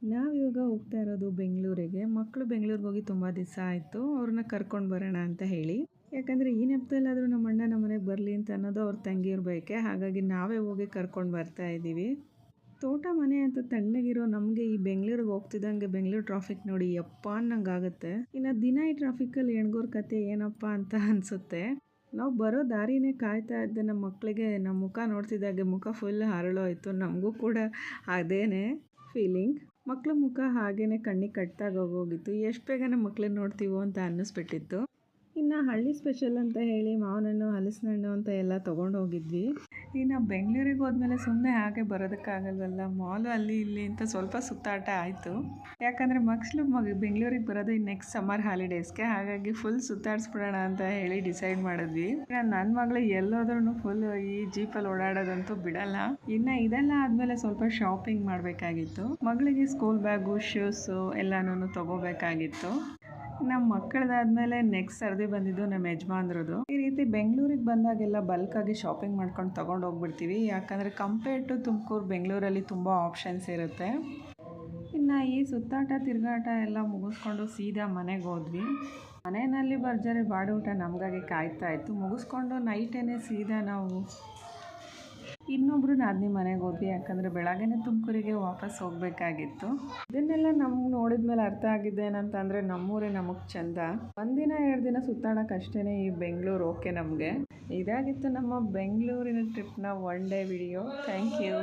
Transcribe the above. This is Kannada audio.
ನಾವಿವಾಗ ಹೋಗ್ತಾ ಇರೋದು ಬೆಂಗಳೂರಿಗೆ. ಮಕ್ಕಳು ಬೆಂಗಳೂರಿಗೆ ಹೋಗಿ ತುಂಬ ದಿವಸ ಆಯಿತು. ಅವ್ರನ್ನ ಕರ್ಕೊಂಡು ಬರೋಣ ಅಂತ ಹೇಳಿ. ಯಾಕಂದರೆ ಈ ನೆಪದಲ್ಲಾದರೂ ನಮ್ಮ ಅಣ್ಣ ನಮ್ಮ ಮನೆಗೆ ಬರಲಿ ಅಂತ ಅನ್ನೋದು ಅವ್ರ ತಂಗಿಯವ್ರ ಬಯಕೆ. ಹಾಗಾಗಿ ನಾವೇ ಹೋಗಿ ಕರ್ಕೊಂಡು ಬರ್ತಾ ಇದ್ದೀವಿ. ತೋಟ ಮನೆ ಅಂತ ತಣ್ಣಗಿರೋ ನಮಗೆ ಈ ಬೆಂಗಳೂರಿಗೆ ಹೋಗ್ತಿದ್ದಂಗೆ ಬೆಂಗಳೂರು ಟ್ರಾಫಿಕ್ ನೋಡಿ ಯಪ್ಪ ಅನ್ನಂಗಾಗುತ್ತೆ. ಇನ್ನು ದಿನ ಈ ಟ್ರಾಫಿಕಲ್ಲಿ ಎಣ್ಗೋರ್ ಕತೆ ಏನಪ್ಪ ಅಂತ ಅನಿಸುತ್ತೆ. ನಾವು ಬರೋ ದಾರಿನೇ ಕಾಯ್ತಾ ಇದ್ದೆ ನಮ್ಮ ಮಕ್ಕಳಿಗೆ ನಮ್ಮ ಮುಖ ನೋಡ್ತಿದ್ದಾಗೆ ಮುಖ ಫುಲ್ ಹರಳೋಯ್ತು. ನಮಗೂ ಕೂಡ ಅದೇನೇ ಫೀಲಿಂಗ್. ಮಕ್ಳ ಮುಖ ಹಾಗೇ ಕಣ್ಣಿಗೆ ಕಟ್ಟಾಗೋಗಿತ್ತು. ಎಷ್ಟು ಬೇಗ ನಮ್ಮ ಮಕ್ಳನ್ನ ನೋಡ್ತೀವೋ ಅಂತ ಅನ್ನಿಸ್ಬಿಟ್ಟಿತ್ತು. ಇನ್ನು ಹಳ್ಳಿ ಸ್ಪೆಷಲ್ ಅಂತ ಹೇಳಿ ಮಾವಿನಣ್ಣು ಹಲಸಿನ ಹಣ್ಣು ಅಂತ ಎಲ್ಲ ತೊಗೊಂಡು ಹೋಗಿದ್ವಿ. ಇನ್ನು ಬೆಂಗಳೂರಿಗೆ ಹೋದ್ಮೇಲೆ ಸುಮ್ಮನೆ ಹಾಗೆ ಬರೋದಕ್ಕಾಗಲ್ವಲ್ಲ, ಮಾಲು ಅಲ್ಲಿ ಇಲ್ಲಿ ಅಂತ ಸ್ವಲ್ಪ ಸುತ್ತಾಟ ಆಯಿತು. ಯಾಕಂದರೆ ಮಕ್ಕಳು ಬೆಂಗಳೂರಿಗೆ ಬರೋದು ಈ ನೆಕ್ಸ್ಟ್ ಸಮ್ಮರ್ ಹಾಲಿಡೇಸ್ಗೆ. ಹಾಗಾಗಿ ಫುಲ್ ಸುತ್ತಾಡಿಸ್ಬಿಡೋಣ ಅಂತ ಹೇಳಿ ಡಿಸೈಡ್ ಮಾಡಿದ್ವಿ. ನನ್ನ ಮಗಳು ಎಲ್ಲೋದ್ರೂ ಫುಲ್ ಈ ಜೀಪಲ್ಲಿ ಓಡಾಡೋದಂತೂ ಬಿಡಲ್ಲ. ಇನ್ನು ಇದೆಲ್ಲ ಆದಮೇಲೆ ಸ್ವಲ್ಪ ಶಾಪಿಂಗ್ ಮಾಡಬೇಕಾಗಿತ್ತು. ಮಗಳಿಗೆ ಸ್ಕೂಲ್ ಬ್ಯಾಗು ಶೂಸು ಎಲ್ಲನೂ ತೊಗೋಬೇಕಾಗಿತ್ತು. ನಮ್ಮ ಮಕ್ಕಳದಾದ್ಮೇಲೆ ನೆಕ್ಸ್ಟ್ ಸರ್ದಿ ಬಂದಿದ್ದು ನಮ್ಮ ಯಜಮಾನ್ರದ್ದು. ಈ ರೀತಿ ಬೆಂಗಳೂರಿಗೆ ಬಂದಾಗೆಲ್ಲ ಬಲ್ಕಾಗಿ ಶಾಪಿಂಗ್ ಮಾಡ್ಕೊಂಡು ತೊಗೊಂಡು ಹೋಗ್ಬಿಡ್ತೀವಿ. ಯಾಕಂದರೆ ಕಂಪೇರ್ ಟು ತುಮಕೂರು, ಬೆಂಗಳೂರಲ್ಲಿ ತುಂಬ ಆಪ್ಷನ್ಸ್ ಇರುತ್ತೆ. ಇನ್ನು ಈ ಸುತ್ತಾಟ ತಿರುಗಾಟ ಎಲ್ಲ ಮುಗಿಸ್ಕೊಂಡು ಸೀದಾ ಮನೆಗೆ ಹೋದ್ವಿ. ಮನೆಯಲ್ಲಿ ಭರ್ಜರಿ ಬಾಡಿ ಊಟ ನಮಗಾಗಿ ಕಾಯ್ತಾ ಇತ್ತು. ಮುಗಿಸ್ಕೊಂಡು ನೈಟೇನೆ ಸೀದಾ ನಾವು ಇನ್ನೊಬ್ರು ನಾದಿನಿ ಮನೆಗೆ ಹೋದ್ವಿ. ಯಾಕಂದರೆ ಬೆಳಗ್ಗೆನೇ ತುಮಕೂರಿಗೆ ವಾಪಸ್ ಹೋಗಬೇಕಾಗಿತ್ತು. ಇದನ್ನೆಲ್ಲ ನಮ್ಗೆ ನೋಡಿದ್ಮೇಲೆ ಅರ್ಥ ಆಗಿದ್ದು ಏನಂತಂದರೆ ನಮ್ಮೂರೇ ನಮಗೆ ಚಂದ. ಒಂದಿನ 2 ದಿನ ಸುತ್ತಾಡೋಕೆ ಅಷ್ಟೇ ಈ ಬೆಂಗಳೂರು ಓಕೆ ನಮಗೆ. ಇದಾಗಿತ್ತು ನಮ್ಮ ಬೆಂಗಳೂರಿನ ಟ್ರಿಪ್ನ 1 ಡೇ ವಿಡಿಯೋ. Thank you.